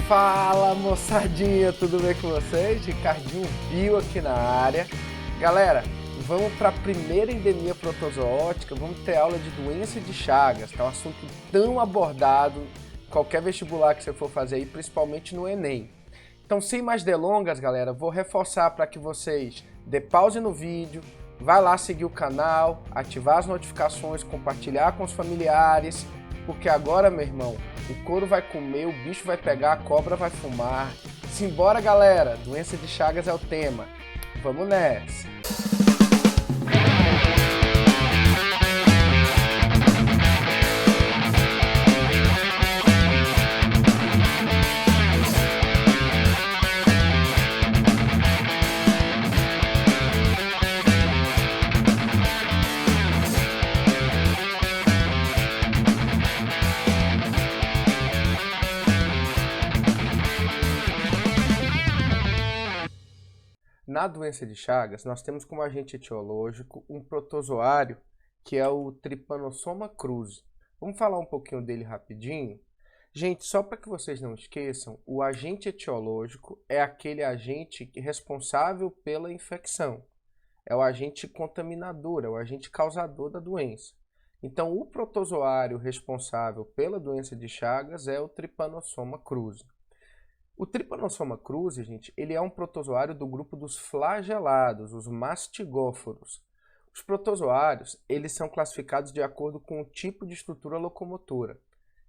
Fala moçadinha, tudo bem com vocês? Ricardinho Bio aqui na área. Galera, vamos para a primeira endemia protozoótica, vamos ter aula de doença de Chagas, que é um assunto tão abordado em qualquer vestibular que você for fazer aí, principalmente no Enem. Então, sem mais delongas, galera, vou reforçar para que vocês dê pause no vídeo, vai lá seguir o canal, ativar as notificações, compartilhar com os familiares, porque agora, meu irmão, o couro vai comer, o bicho vai pegar, a cobra vai fumar. Simbora, galera! Doença de Chagas é o tema. Vamos nessa! Na doença de Chagas, nós temos como agente etiológico um protozoário que é o Trypanosoma cruzi. Vamos falar um pouquinho dele rapidinho? Gente, só para que vocês não esqueçam, o agente etiológico é aquele agente responsável pela infecção. É o agente contaminador, é o agente causador da doença. Então, o protozoário responsável pela doença de Chagas é o Trypanosoma cruzi. O Trypanosoma cruzi, gente, ele é um protozoário do grupo dos flagelados, os mastigóforos. Os protozoários, eles são classificados de acordo com o tipo de estrutura locomotora.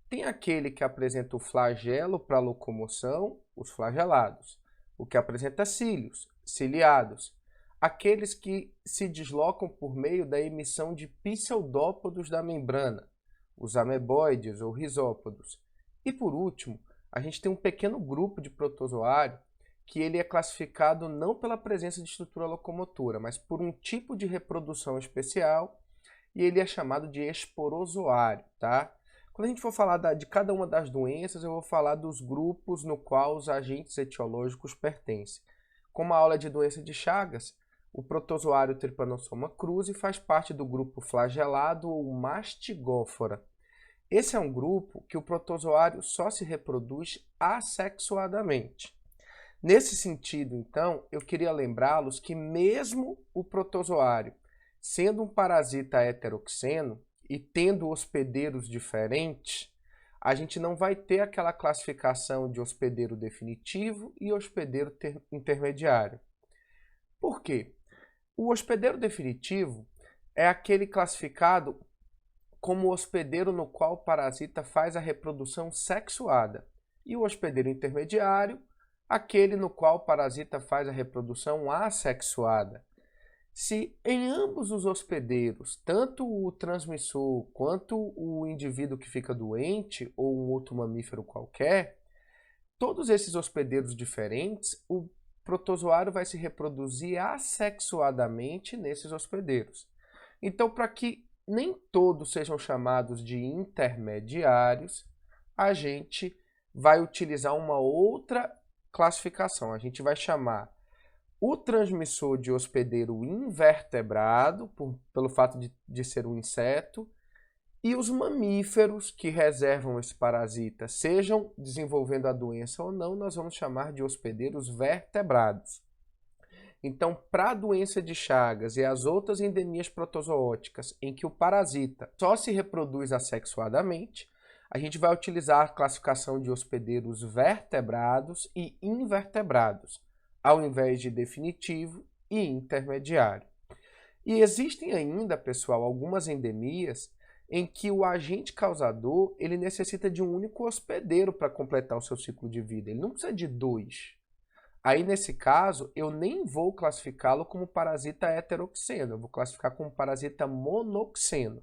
Tem aquele que apresenta o flagelo para locomoção, os flagelados. O que apresenta cílios, ciliados. Aqueles que se deslocam por meio da emissão de pseudópodos da membrana, os ameboides ou risópodos. E por último, a gente tem um pequeno grupo de protozoário que ele é classificado não pela presença de estrutura locomotora, mas por um tipo de reprodução especial, e ele é chamado de esporozoário, tá? Quando a gente for falar de cada uma das doenças, eu vou falar dos grupos no qual os agentes etiológicos pertencem. Como a aula de doença de Chagas, o protozoário Trypanosoma cruzi faz parte do grupo flagelado ou mastigófora. Esse é um grupo que o protozoário só se reproduz assexuadamente. Nesse sentido, então, eu queria lembrá-los que mesmo o protozoário, sendo um parasita heteroxeno e tendo hospedeiros diferentes, a gente não vai ter aquela classificação de hospedeiro definitivo e hospedeiro intermediário. Por quê? O hospedeiro definitivo é aquele classificado como o hospedeiro no qual o parasita faz a reprodução sexuada, e o hospedeiro intermediário, aquele no qual o parasita faz a reprodução assexuada. Se em ambos os hospedeiros, tanto o transmissor quanto o indivíduo que fica doente, ou um outro mamífero qualquer, todos esses hospedeiros diferentes, o protozoário vai se reproduzir assexuadamente nesses hospedeiros. Então, para que nem todos sejam chamados de intermediários, a gente vai utilizar uma outra classificação. A gente vai chamar o transmissor de hospedeiro invertebrado, pelo fato de ser um inseto, e os mamíferos que reservam esse parasita, sejam desenvolvendo a doença ou não, nós vamos chamar de hospedeiros vertebrados. Então, para a doença de Chagas e as outras endemias protozoóticas em que o parasita só se reproduz assexuadamente, a gente vai utilizar a classificação de hospedeiros vertebrados e invertebrados, ao invés de definitivo e intermediário. E existem ainda, pessoal, algumas endemias em que o agente causador ele necessita de um único hospedeiro para completar o seu ciclo de vida. Ele não precisa de dois. Aí, nesse caso, eu nem vou classificá-lo como parasita heteroxeno, eu vou classificar como parasita monoxeno.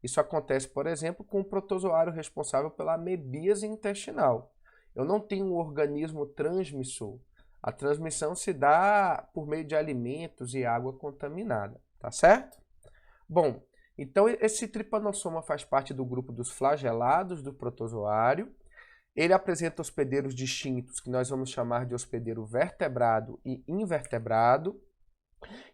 Isso acontece, por exemplo, com o protozoário responsável pela amebíase intestinal. Eu não tenho um organismo transmissor. A transmissão se dá por meio de alimentos e água contaminada, tá certo? Bom, então esse Trypanosoma faz parte do grupo dos flagelados do protozoário. Ele apresenta hospedeiros distintos, que nós vamos chamar de hospedeiro vertebrado e invertebrado.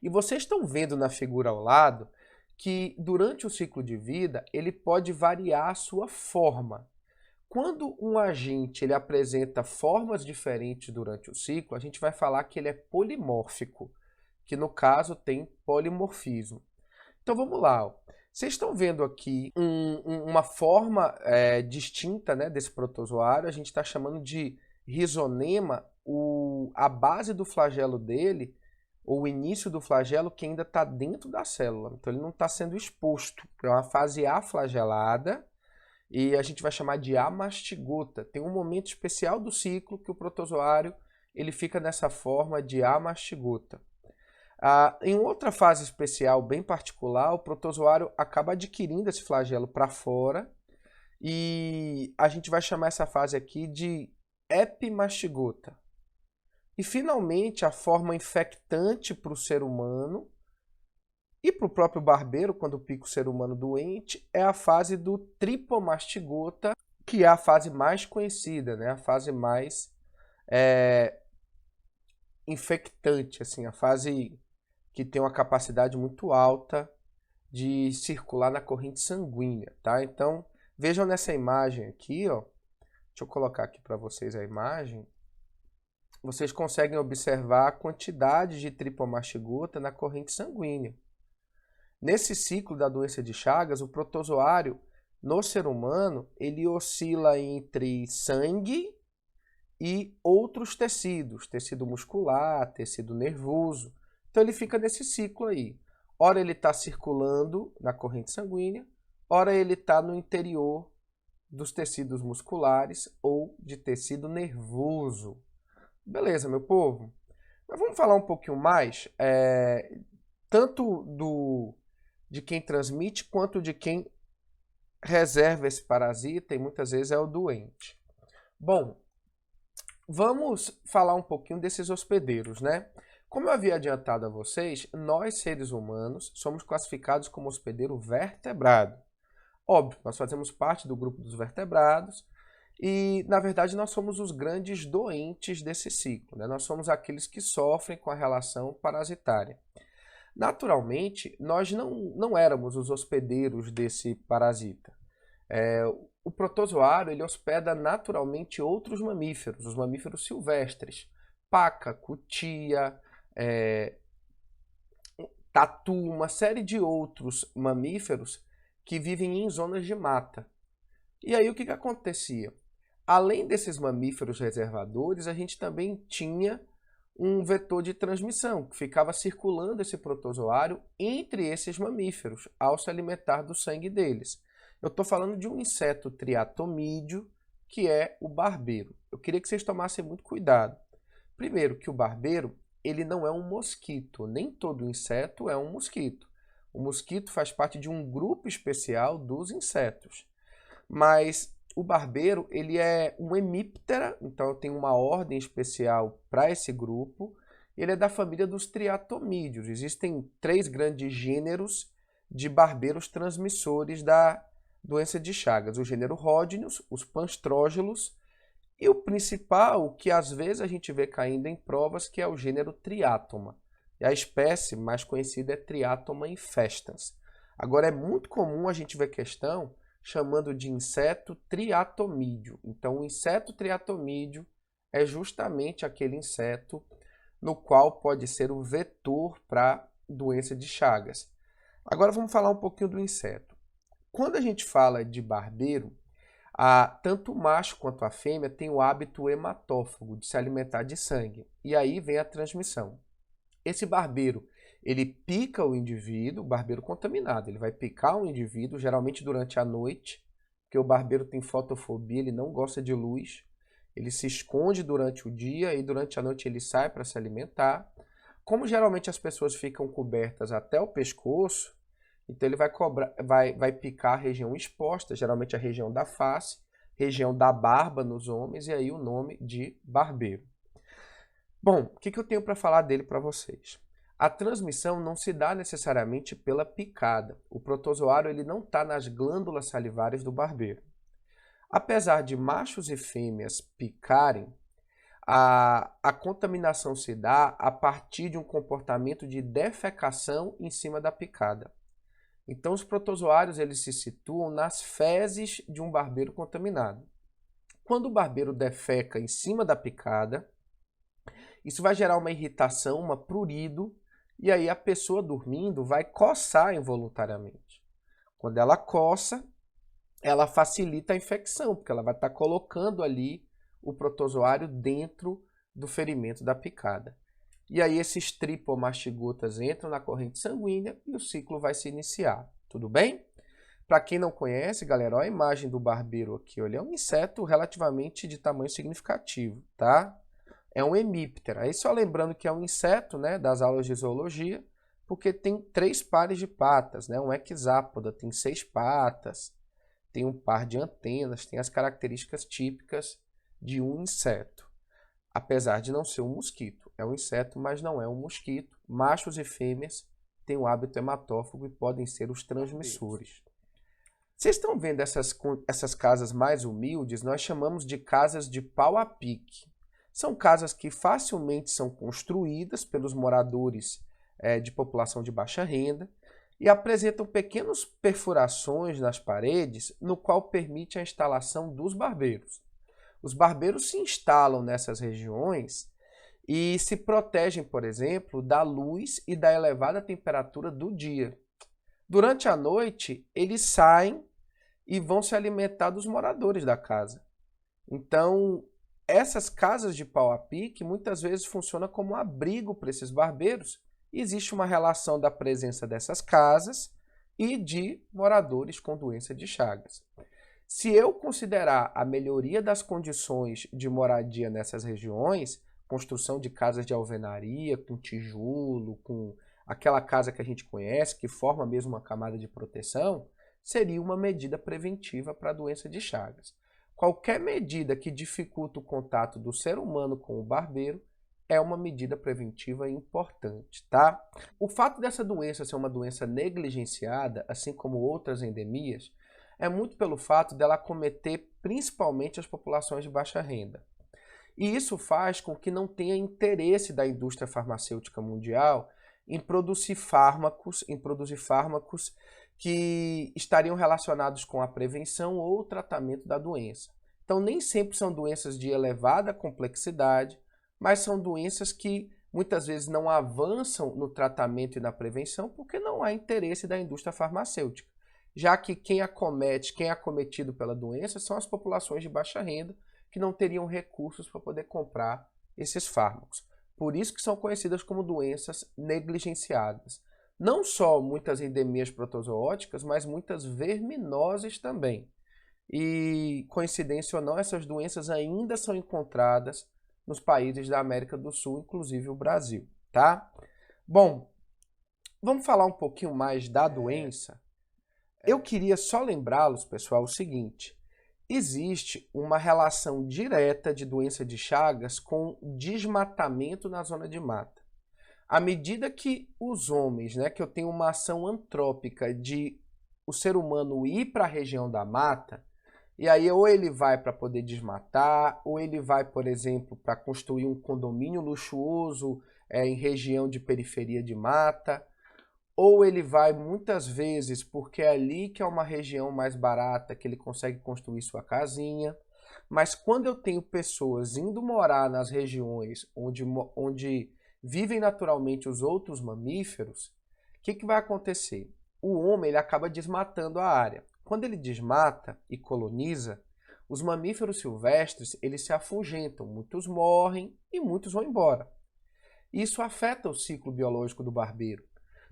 E vocês estão vendo na figura ao lado que durante o ciclo de vida ele pode variar a sua forma. Quando um agente ele apresenta formas diferentes durante o ciclo, a gente vai falar que ele é polimórfico, que no caso tem polimorfismo. Então vamos lá, ó. Vocês estão vendo aqui uma forma distinta, né, desse protozoário, a gente está chamando de rizonema, a base do flagelo dele, ou o início do flagelo, que ainda está dentro da célula, então ele não está sendo exposto, é uma fase aflagelada, e a gente vai chamar de amastigota. Tem um momento especial do ciclo que o protozoário ele fica nessa forma de amastigota. Em outra fase especial bem particular, o protozoário acaba adquirindo esse flagelo para fora e a gente vai chamar essa fase aqui de epimastigota. E finalmente a forma infectante para o ser humano e para o próprio barbeiro, quando pica o ser humano doente, é a fase do tripomastigota, que é a fase mais conhecida, né? A fase mais infectante, assim, a fase que tem uma capacidade muito alta de circular na corrente sanguínea, tá? Então, vejam nessa imagem aqui, ó. Deixa eu colocar aqui para vocês a imagem. Vocês conseguem observar a quantidade de tripomastigota na corrente sanguínea. Nesse ciclo da doença de Chagas, o protozoário no ser humano, ele oscila entre sangue e outros tecidos, tecido muscular, tecido nervoso. Então ele fica nesse ciclo aí. Ora ele está circulando na corrente sanguínea, ora ele está no interior dos tecidos musculares ou de tecido nervoso. Beleza, meu povo? Mas vamos falar um pouquinho mais, tanto de quem transmite quanto de quem reserva esse parasita e muitas vezes é o doente. Bom, vamos falar um pouquinho desses hospedeiros, né? Como eu havia adiantado a vocês, nós seres humanos somos classificados como hospedeiro vertebrado. Óbvio, nós fazemos parte do grupo dos vertebrados e, na verdade, nós somos os grandes doentes desse ciclo, né? Nós somos aqueles que sofrem com a relação parasitária. Naturalmente, nós não éramos os hospedeiros desse parasita. O protozoário ele hospeda naturalmente outros mamíferos, os mamíferos silvestres, paca, cutia, tatu, uma série de outros mamíferos que vivem em zonas de mata. E aí o que acontecia? Além desses mamíferos reservadores, a gente também tinha um vetor de transmissão, que ficava circulando esse protozoário entre esses mamíferos, ao se alimentar do sangue deles. Eu estou falando de um inseto triatomídeo, que é o barbeiro. Eu queria que vocês tomassem muito cuidado. Primeiro, que o barbeiro ele não é um mosquito, nem todo inseto é um mosquito. O mosquito faz parte de um grupo especial dos insetos. Mas o barbeiro ele é um hemíptera, então tem uma ordem especial para esse grupo. Ele é da família dos triatomídeos. Existem 3 grandes gêneros de barbeiros transmissores da doença de Chagas. O gênero Rhodnius, os panstrógelos e o principal, que às vezes a gente vê caindo em provas, que é o gênero Triatoma. E a espécie mais conhecida é Triatoma infestans. Agora é muito comum a gente ver questão chamando de inseto triatomídeo. Então, o inseto triatomídeo é justamente aquele inseto no qual pode ser o vetor para doença de Chagas. Agora vamos falar um pouquinho do inseto. Quando a gente fala de barbeiro, tanto o macho quanto a fêmea tem o hábito hematófago de se alimentar de sangue. E aí vem a transmissão. Esse barbeiro ele pica o indivíduo, o barbeiro contaminado, ele vai picar o indivíduo, geralmente durante a noite, porque o barbeiro tem fotofobia, ele não gosta de luz, ele se esconde durante o dia e durante a noite ele sai para se alimentar. Como geralmente as pessoas ficam cobertas até o pescoço, então ele vai picar a região exposta, geralmente a região da face, região da barba nos homens, e aí o nome de barbeiro. Bom, o que eu tenho para falar dele para vocês? A transmissão não se dá necessariamente pela picada. O protozoário ele não está nas glândulas salivares do barbeiro. Apesar de machos e fêmeas picarem, a contaminação se dá a partir de um comportamento de defecação em cima da picada. Então os protozoários eles se situam nas fezes de um barbeiro contaminado. quando o barbeiro defeca em cima da picada, isso vai gerar uma irritação, uma prurido, e aí a pessoa dormindo vai coçar involuntariamente. Quando ela coça, ela facilita a infecção, porque ela vai estar colocando ali o protozoário dentro do ferimento da picada. E aí esses tripomastigotas entram na corrente sanguínea e o ciclo vai se iniciar. Tudo bem? Para quem não conhece, galera, olha a imagem do barbeiro aqui. Ele é um inseto relativamente de tamanho significativo, tá? É um hemíptera. Aí só lembrando que é um inseto, né, das aulas de zoologia, porque tem 3 pares de patas, né? Um hexápoda tem 6 patas, tem um par de antenas, tem as características típicas de um inseto. Apesar de não ser um mosquito. É um inseto, mas não é um mosquito. Machos e fêmeas têm o hábito hematófago e podem ser os transmissores. Vocês estão vendo essas casas mais humildes? Nós chamamos de casas de pau a pique. São casas que facilmente são construídas pelos moradores de população de baixa renda e apresentam pequenas perfurações nas paredes, no qual permite a instalação dos barbeiros. Os barbeiros se instalam nessas regiões e se protegem, por exemplo, da luz e da elevada temperatura do dia. Durante a noite, eles saem e vão se alimentar dos moradores da casa. Então, essas casas de pau a pique muitas vezes funcionam como abrigo para esses barbeiros. E existe uma relação da presença dessas casas e de moradores com doença de Chagas. Se eu considerar a melhoria das condições de moradia nessas regiões, construção de casas de alvenaria, com tijolo, com aquela casa que a gente conhece, que forma mesmo uma camada de proteção, seria uma medida preventiva para a doença de Chagas. Qualquer medida que dificulta o contato do ser humano com o barbeiro é uma medida preventiva importante, tá? O fato dessa doença ser uma doença negligenciada, assim como outras endemias, é muito pelo fato dela acometer principalmente as populações de baixa renda. E isso faz com que não tenha interesse da indústria farmacêutica mundial em produzir fármacos que estariam relacionados com a prevenção ou o tratamento da doença. Então, nem sempre são doenças de elevada complexidade, mas são doenças que muitas vezes não avançam no tratamento e na prevenção porque não há interesse da indústria farmacêutica, já que quem é acometido pela doença são as populações de baixa renda que não teriam recursos para poder comprar esses fármacos. Por isso que são conhecidas como doenças negligenciadas. Não só muitas endemias protozoóticas, mas muitas verminoses também. E, coincidência ou não, essas doenças ainda são encontradas nos países da América do Sul, inclusive o Brasil, tá? Bom, vamos falar um pouquinho mais da doença. Eu queria só lembrá-los, pessoal, o seguinte: existe uma relação direta de doença de Chagas com desmatamento na zona de mata. À medida que os homens, que eu tenho uma ação antrópica de o ser humano ir para a região da mata, e aí ou ele vai para poder desmatar, ou ele vai, por exemplo, para construir um condomínio luxuoso em região de periferia de mata, ou ele vai muitas vezes porque é ali que é uma região mais barata que ele consegue construir sua casinha. Mas quando eu tenho pessoas indo morar nas regiões onde vivem naturalmente os outros mamíferos, o que vai acontecer? O homem ele acaba desmatando a área. Quando ele desmata e coloniza, os mamíferos silvestres eles se afugentam, muitos morrem e muitos vão embora. Isso afeta o ciclo biológico do barbeiro,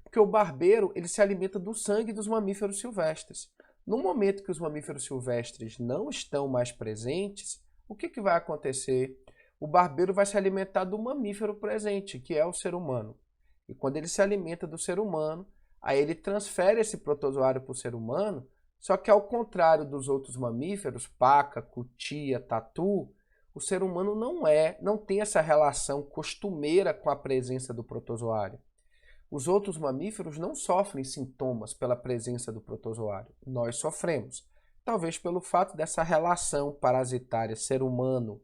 porque o barbeiro ele se alimenta do sangue dos mamíferos silvestres. No momento que os mamíferos silvestres não estão mais presentes, o que vai acontecer? O barbeiro vai se alimentar do mamífero presente, que é o ser humano. E quando ele se alimenta do ser humano, aí ele transfere esse protozoário para o ser humano, só que ao contrário dos outros mamíferos, paca, cutia, tatu, o ser humano não tem essa relação costumeira com a presença do protozoário. Os outros mamíferos não sofrem sintomas pela presença do protozoário. Nós sofremos. Talvez pelo fato dessa relação parasitária ser humano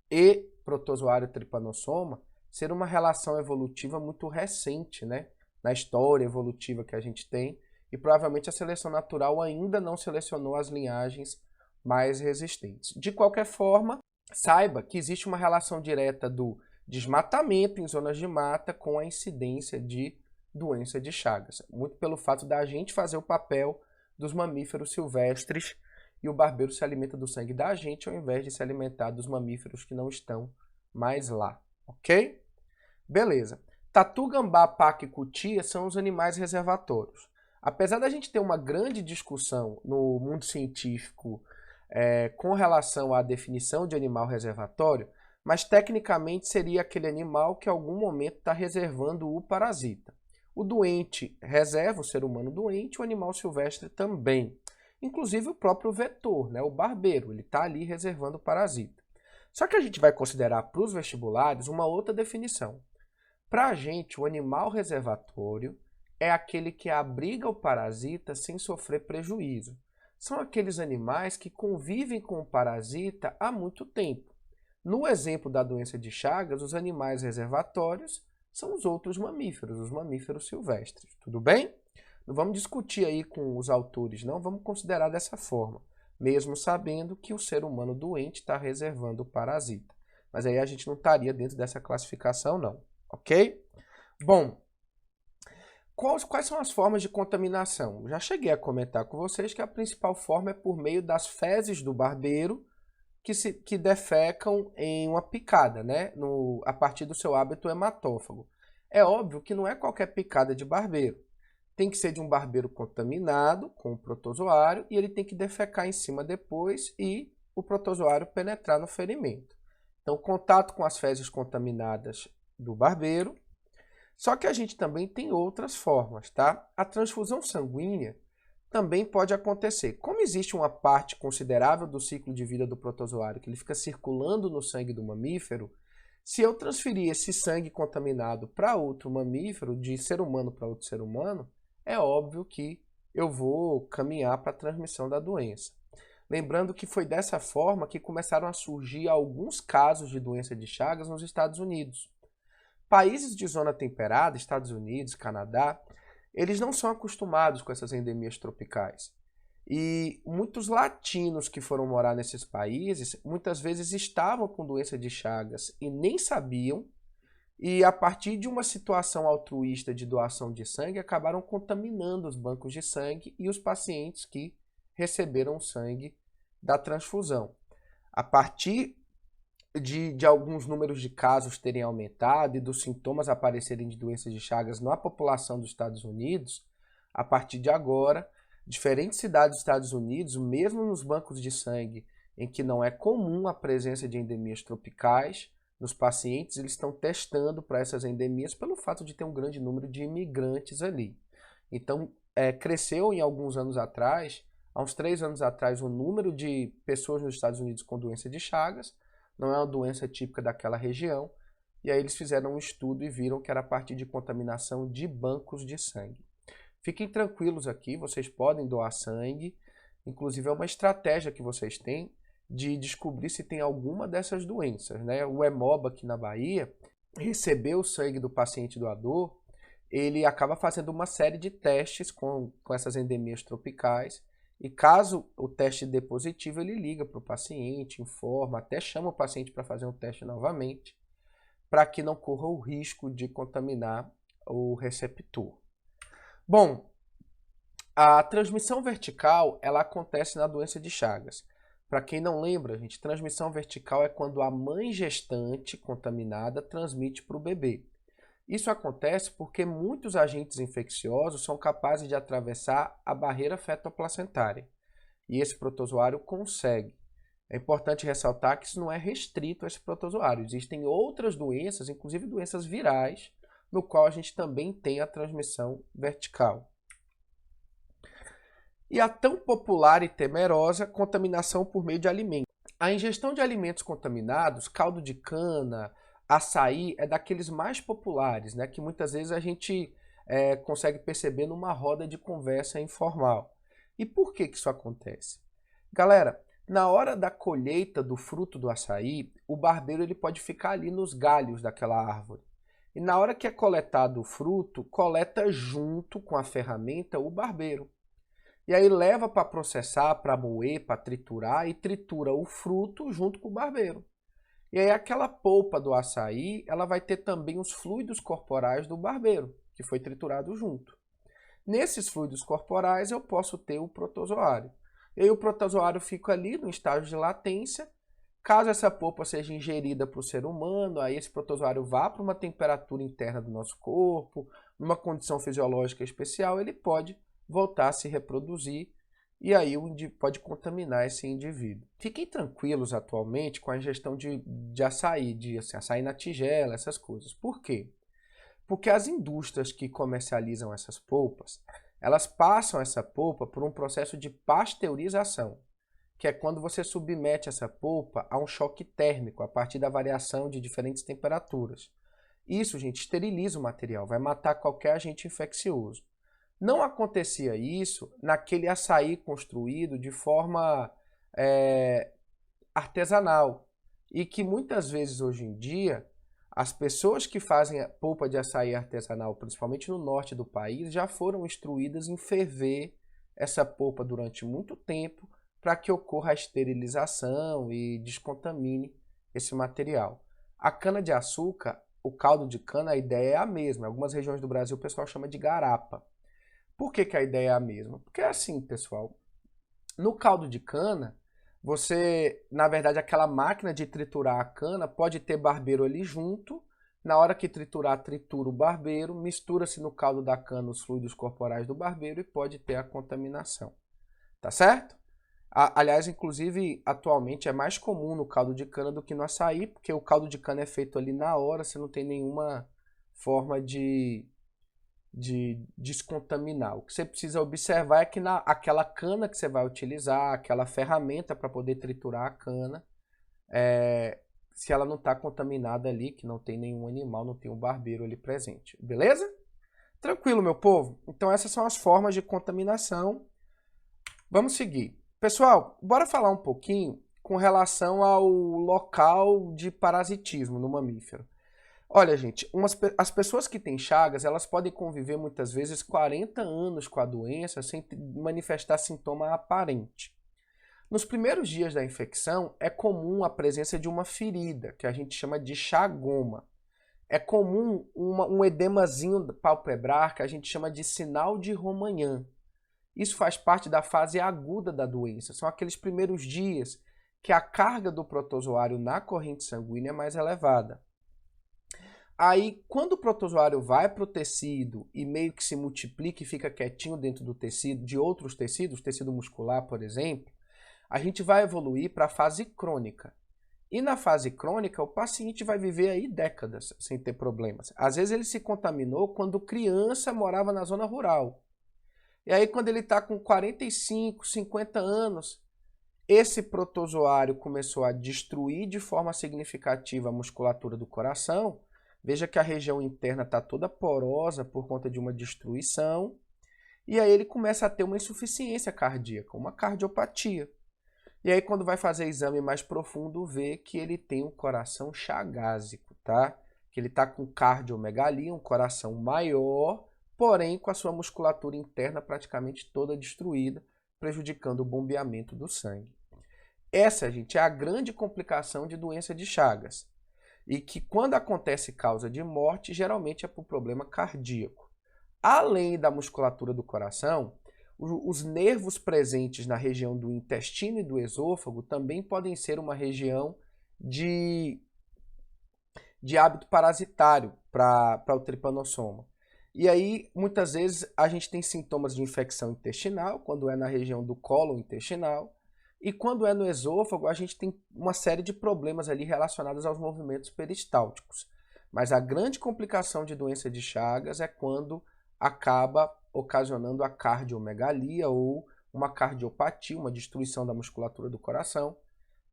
e protozoário Trypanosoma ser uma relação evolutiva muito recente, na história evolutiva que a gente tem, e provavelmente a seleção natural ainda não selecionou as linhagens mais resistentes. De qualquer forma, saiba que existe uma relação direta do desmatamento em zonas de mata com a incidência de doença de Chagas, muito pelo fato da gente fazer o papel dos mamíferos silvestres e o barbeiro se alimenta do sangue da gente ao invés de se alimentar dos mamíferos que não estão mais lá, ok? Beleza. Tatu, gambá, paca e cutia são os animais reservatórios. Apesar da gente ter uma grande discussão no mundo científico com relação à definição de animal reservatório, mas tecnicamente seria aquele animal que em algum momento está reservando o parasita. O doente reserva o ser humano doente, o animal silvestre também. Inclusive o próprio vetor, né, o barbeiro, ele está ali reservando o parasita. Só que a gente vai considerar para os vestibulares uma outra definição. Para a gente, o animal reservatório é aquele que abriga o parasita sem sofrer prejuízo. São aqueles animais que convivem com o parasita há muito tempo. No exemplo da doença de Chagas, os animais reservatórios são os outros mamíferos, os mamíferos silvestres. Tudo bem? Não vamos discutir aí com os autores, não. Vamos considerar dessa forma, mesmo sabendo que o ser humano doente está reservando o parasita. Mas aí a gente não estaria dentro dessa classificação, não. Ok? Bom, quais são as formas de contaminação? Já cheguei a comentar com vocês que a principal forma é por meio das fezes do barbeiro que defecam em uma picada, né? A partir do seu hábito hematófago. É óbvio que não é qualquer picada de barbeiro. Tem que ser de um barbeiro contaminado com o protozoário e ele tem que defecar em cima depois e o protozoário penetrar no ferimento. Então, contato com as fezes contaminadas do barbeiro. Só que a gente também tem outras formas, tá? A transfusão sanguínea também pode acontecer. Como existe uma parte considerável do ciclo de vida do protozoário que ele fica circulando no sangue do mamífero, se eu transferir esse sangue contaminado para outro mamífero, de ser humano para outro ser humano, é óbvio que eu vou caminhar para a transmissão da doença. Lembrando que foi dessa forma que começaram a surgir alguns casos de doença de Chagas nos Estados Unidos. Países de zona temperada, Estados Unidos, Canadá, eles não são acostumados com essas endemias tropicais. E muitos latinos que foram morar nesses países, muitas vezes estavam com doença de Chagas e nem sabiam, e a partir de uma situação altruísta de doação de sangue, acabaram contaminando os bancos de sangue e os pacientes que receberam sangue da transfusão. A partir de alguns números de casos terem aumentado e dos sintomas aparecerem de doenças de Chagas na população dos Estados Unidos, a partir de agora, diferentes cidades dos Estados Unidos, mesmo nos bancos de sangue em que não é comum a presença de endemias tropicais, nos pacientes eles estão testando para essas endemias pelo fato de ter um grande número de imigrantes ali. Então, cresceu em alguns anos atrás, há uns 3 anos atrás, o número de pessoas nos Estados Unidos com doença de Chagas. Não é uma doença típica daquela região, e aí eles fizeram um estudo e viram que era a partir de contaminação de bancos de sangue. Fiquem tranquilos aqui, vocês podem doar sangue, inclusive é uma estratégia que vocês têm de descobrir se tem alguma dessas doenças, né? O Hemoba aqui na Bahia recebeu o sangue do paciente doador, ele acaba fazendo uma série de testes com essas endemias tropicais. E caso o teste dê positivo, ele liga para o paciente, informa, até chama o paciente para fazer um teste novamente, para que não corra o risco de contaminar o receptor. Bom, a transmissão vertical ela acontece na doença de Chagas. Para quem não lembra, gente, transmissão vertical é quando a mãe gestante contaminada transmite para o bebê. Isso acontece porque muitos agentes infecciosos são capazes de atravessar a barreira fetoplacentária. E esse protozoário consegue. É importante ressaltar que isso não é restrito a esse protozoário. Existem outras doenças, inclusive doenças virais, no qual a gente também tem a transmissão vertical. E a tão popular e temerosa contaminação por meio de alimentos. A ingestão de alimentos contaminados, caldo de cana, açaí é daqueles mais populares, né, que muitas vezes a gente consegue perceber numa roda de conversa informal. E por que isso acontece? Galera, na hora da colheita do fruto do açaí, o barbeiro ele pode ficar ali nos galhos daquela árvore. E na hora que é coletado o fruto, coleta junto com a ferramenta o barbeiro. e aí leva para processar, para moer, para triturar e tritura o fruto junto com o barbeiro. E aí aquela polpa do açaí, ela vai ter também os fluidos corporais do barbeiro, que foi triturado junto. Nesses fluidos corporais eu posso ter o protozoário. E aí o protozoário fica ali no estágio de latência. Caso essa polpa seja ingerida para o ser humano, aí esse protozoário vá para uma temperatura interna do nosso corpo, numa condição fisiológica especial, ele pode voltar a se reproduzir e aí pode contaminar esse indivíduo. Fiquem tranquilos atualmente com a ingestão de açaí, assim, açaí na tigela, essas coisas. Por quê? Porque as indústrias que comercializam essas polpas, elas passam essa polpa por um processo de pasteurização, que é quando você submete essa polpa a um choque térmico, a partir da variação de diferentes temperaturas. Isso, gente, esteriliza o material, vai matar qualquer agente infeccioso. Não acontecia isso naquele açaí construído de forma artesanal, e que muitas vezes hoje em dia as pessoas que fazem a polpa de açaí artesanal, principalmente no norte do país, já foram instruídas em ferver essa polpa durante muito tempo para que ocorra a esterilização e descontamine esse material. A cana-de-açúcar, o caldo de cana, a ideia é a mesma. Em algumas regiões do Brasil o pessoal chama de garapa. Por que a ideia é a mesma? Porque é assim, pessoal. No caldo de cana, você, na verdade, aquela máquina de triturar a cana pode ter barbeiro ali junto. Na hora que triturar, tritura o barbeiro, mistura-se no caldo da cana os fluidos corporais do barbeiro e pode ter a contaminação. Tá certo? Aliás, inclusive, atualmente é mais comum no caldo de cana do que no açaí, porque o caldo de cana é feito ali na hora, você não tem nenhuma forma de descontaminar. O que você precisa observar é que aquela cana que você vai utilizar, aquela ferramenta para poder triturar a cana, se ela não está contaminada ali, que não tem nenhum animal, não tem um barbeiro ali presente. Beleza? Tranquilo, meu povo? Então essas são as formas de contaminação. Vamos seguir. Pessoal, bora falar um pouquinho com relação ao local de parasitismo no mamífero. Olha, gente, as pessoas que têm chagas, elas podem conviver muitas vezes 40 anos com a doença sem manifestar sintoma aparente. Nos primeiros dias da infecção, é comum a presença de uma ferida, que a gente chama de chagoma. É comum um edemazinho palpebrar, que a gente chama de sinal de Romagnat. Isso faz parte da fase aguda da doença. São aqueles primeiros dias que a carga do protozoário na corrente sanguínea é mais elevada. Aí, quando o protozoário vai para o tecido e meio que se multiplica e fica quietinho dentro do tecido, de outros tecidos, tecido muscular, por exemplo, a gente vai evoluir para a fase crônica. E na fase crônica, o paciente vai viver aí décadas sem ter problemas. Às vezes ele se contaminou quando criança morava na zona rural. E aí, quando ele está com 45, 50 anos, esse protozoário começou a destruir de forma significativa a musculatura do coração. Veja que a região interna está toda porosa por conta de uma destruição. E aí ele começa a ter uma insuficiência cardíaca, uma cardiopatia. E aí quando vai fazer exame mais profundo, vê que ele tem um coração chagásico, tá? Que ele está com cardiomegalia, um coração maior, porém com a sua musculatura interna praticamente toda destruída, prejudicando o bombeamento do sangue. Essa, gente, é a grande complicação de doença de Chagas. E que quando acontece causa de morte, geralmente é por problema cardíaco. Além da musculatura do coração, os nervos presentes na região do intestino e do esôfago também podem ser uma região de hábito parasitário para o tripanossoma. E aí, muitas vezes, a gente tem sintomas de infecção intestinal, quando é na região do cólon intestinal, e quando é no esôfago, a gente tem uma série de problemas ali relacionados aos movimentos peristálticos. Mas a grande complicação de doença de Chagas é quando acaba ocasionando a cardiomegalia ou uma cardiopatia, uma destruição da musculatura do coração,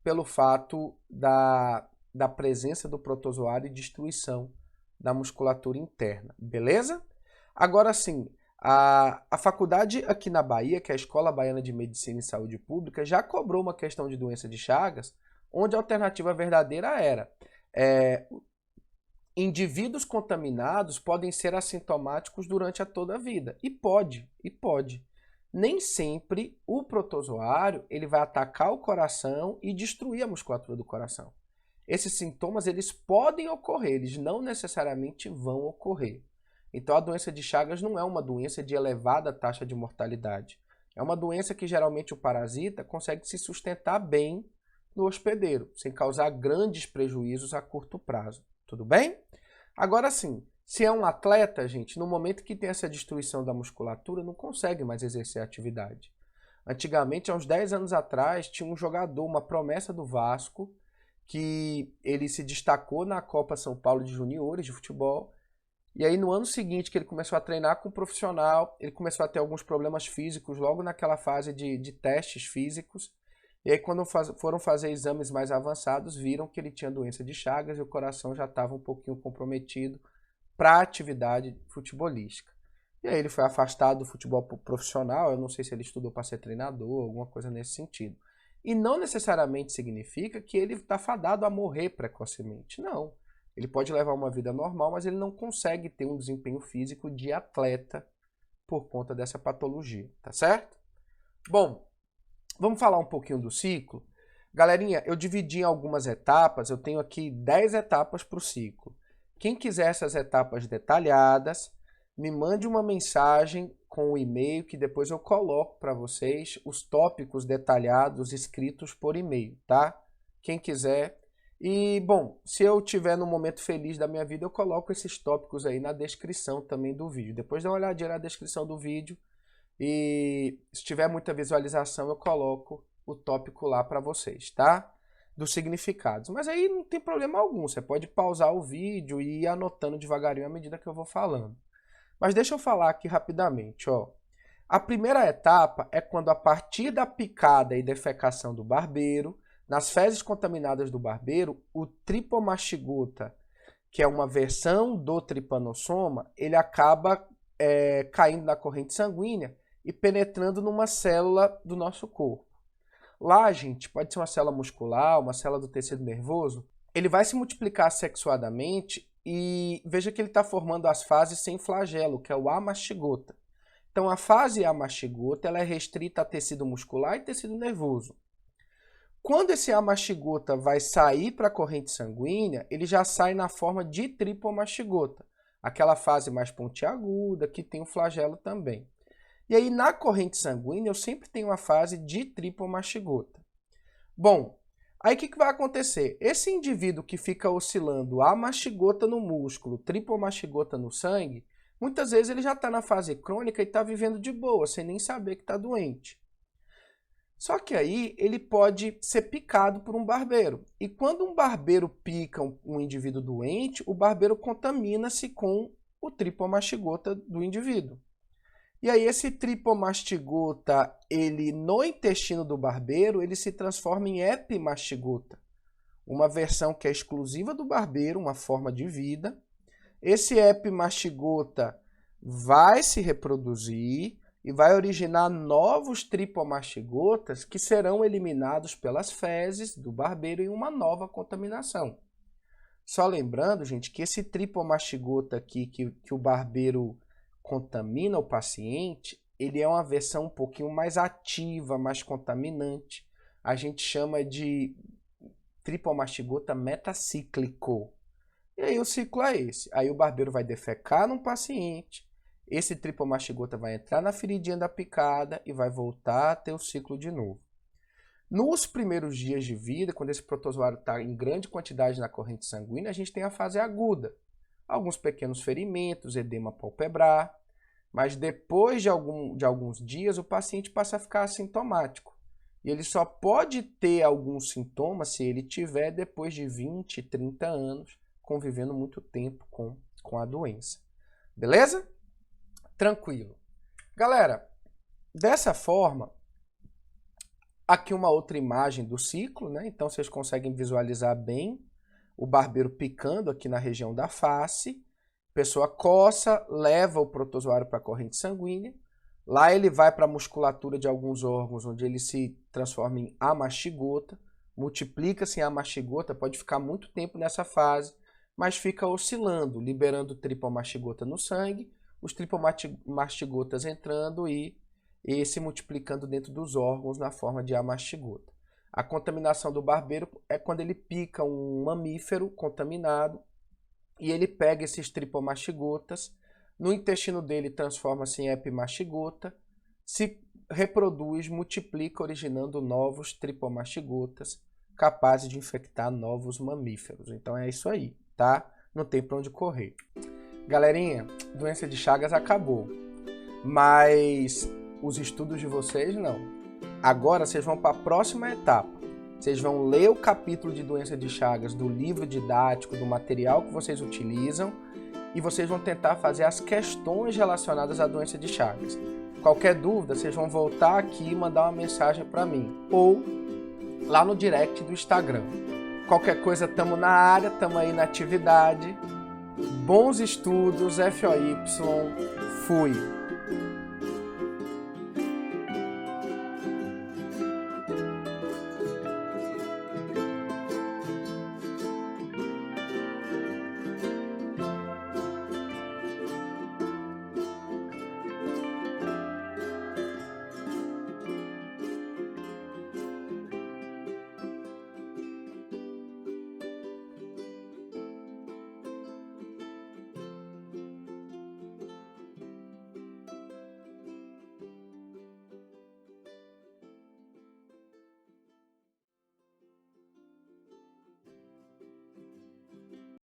pelo fato da presença do protozoário e destruição da musculatura interna. Beleza? Agora sim, a faculdade aqui na Bahia, que é a Escola Baiana de Medicina e Saúde Pública, já cobrou uma questão de doença de Chagas, onde a alternativa verdadeira era indivíduos contaminados podem ser assintomáticos durante toda a vida. E pode. nem sempre o protozoário ele vai atacar o coração e destruir a musculatura do coração. Esses sintomas eles podem ocorrer, eles não necessariamente vão ocorrer. Então a doença de Chagas não é uma doença de elevada taxa de mortalidade. É uma doença que geralmente o parasita consegue se sustentar bem no hospedeiro, sem causar grandes prejuízos a curto prazo. Tudo bem? Agora sim, se é um atleta, gente, no momento que tem essa destruição da musculatura, não consegue mais exercer a atividade. Antigamente, há uns 10 anos atrás, tinha um jogador, uma promessa do Vasco, que ele se destacou na Copa São Paulo de Juniores de futebol. E aí, no ano seguinte, que ele começou a treinar com um profissional, ele começou a ter alguns problemas físicos logo naquela fase de testes físicos. E aí, quando foram fazer exames mais avançados, viram que ele tinha doença de Chagas e o coração já estava um pouquinho comprometido para a atividade futebolística. E aí ele foi afastado do futebol profissional, eu não sei se ele estudou para ser treinador, alguma coisa nesse sentido. E não necessariamente significa que ele está fadado a morrer precocemente, não. Ele pode levar uma vida normal, mas ele não consegue ter um desempenho físico de atleta por conta dessa patologia, tá certo? Bom, vamos falar um pouquinho do ciclo? Galerinha, eu dividi em algumas etapas, eu tenho aqui 10 etapas para o ciclo. Quem quiser essas etapas detalhadas, me mande uma mensagem com o e-mail que depois eu coloco para vocês os tópicos detalhados escritos por e-mail, tá? Quem quiser. E, bom, se eu tiver no momento feliz da minha vida, eu coloco esses tópicos aí na descrição também do vídeo. Depois dá uma olhadinha na descrição do vídeo e se tiver muita visualização, eu coloco o tópico lá para vocês, tá? Dos significados. Mas aí não tem problema algum, você pode pausar o vídeo e ir anotando devagarinho à medida que eu vou falando. Mas deixa eu falar aqui rapidamente, ó. A primeira etapa é quando a partir da picada e defecação do barbeiro, nas fezes contaminadas do barbeiro, o Tripomastigota, que é uma versão do tripanossoma, ele acaba caindo na corrente sanguínea e penetrando numa célula do nosso corpo. Lá, gente, pode ser uma célula muscular, uma célula do tecido nervoso, ele vai se multiplicar sexuadamente e veja que ele está formando as fases sem flagelo, que é o amastigota. Então, a fase amastigota ela é restrita a tecido muscular e tecido nervoso. Quando esse amastigota vai sair para a corrente sanguínea, ele já sai na forma de tripomastigota, aquela fase mais pontiaguda, que tem o flagelo também. E aí, na corrente sanguínea, eu sempre tenho uma fase de tripomastigota. Bom, aí o que vai acontecer? Esse indivíduo que fica oscilando amastigota no músculo, tripomastigota no sangue, muitas vezes ele já está na fase crônica e está vivendo de boa, sem nem saber que está doente. Só que aí ele pode ser picado por um barbeiro. E quando um barbeiro pica um indivíduo doente, o barbeiro contamina-se com o tripomastigota do indivíduo. E aí esse tripomastigota, ele no intestino do barbeiro, ele se transforma em epimastigota, uma versão que é exclusiva do barbeiro, uma forma de vida. Esse epimastigota vai se reproduzir e vai originar novos tripomastigotas que serão eliminados pelas fezes do barbeiro em uma nova contaminação. Só lembrando, gente, que esse tripomastigota aqui que o barbeiro contamina o paciente, ele é uma versão um pouquinho mais ativa, mais contaminante. A gente chama de tripomastigota metacíclico. E aí o ciclo é esse. Aí o barbeiro vai defecar num paciente, esse tripomastigota vai entrar na feridinha da picada e vai voltar a ter o ciclo de novo. Nos primeiros dias de vida, quando esse protozoário está em grande quantidade na corrente sanguínea, a gente tem a fase aguda. Alguns pequenos ferimentos, edema palpebrar, mas depois de alguns dias o paciente passa a ficar assintomático. E ele só pode ter alguns sintomas se ele tiver depois de 20, 30 anos convivendo muito tempo com a doença. Beleza? Tranquilo. Galera, dessa forma, aqui uma outra imagem do ciclo, né? Então vocês conseguem visualizar bem o barbeiro picando aqui na região da face. A pessoa coça, leva o protozoário para a corrente sanguínea. Lá ele vai para a musculatura de alguns órgãos, onde ele se transforma em amastigota. Multiplica-se em amastigota, pode ficar muito tempo nessa fase, mas fica oscilando, liberando tripomastigota no sangue, os tripomastigotas entrando e e se multiplicando dentro dos órgãos na forma de amastigota. A contaminação do barbeiro é quando ele pica um mamífero contaminado e ele pega esses tripomastigotas, no intestino dele transforma-se em epimastigota, se reproduz, multiplica, originando novos tripomastigotas, capazes de infectar novos mamíferos. Então é isso aí, tá? Não tem para onde correr. Galerinha, doença de Chagas acabou, mas os estudos de vocês não. Agora vocês vão para a próxima etapa. Vocês vão ler o capítulo de doença de Chagas do livro didático, do material que vocês utilizam, e vocês vão tentar fazer as questões relacionadas à doença de Chagas. Qualquer dúvida, vocês vão voltar aqui e mandar uma mensagem para mim, ou lá no direct do Instagram. Qualquer coisa, estamos na área, estamos aí na atividade. Bons estudos, FOY, fui!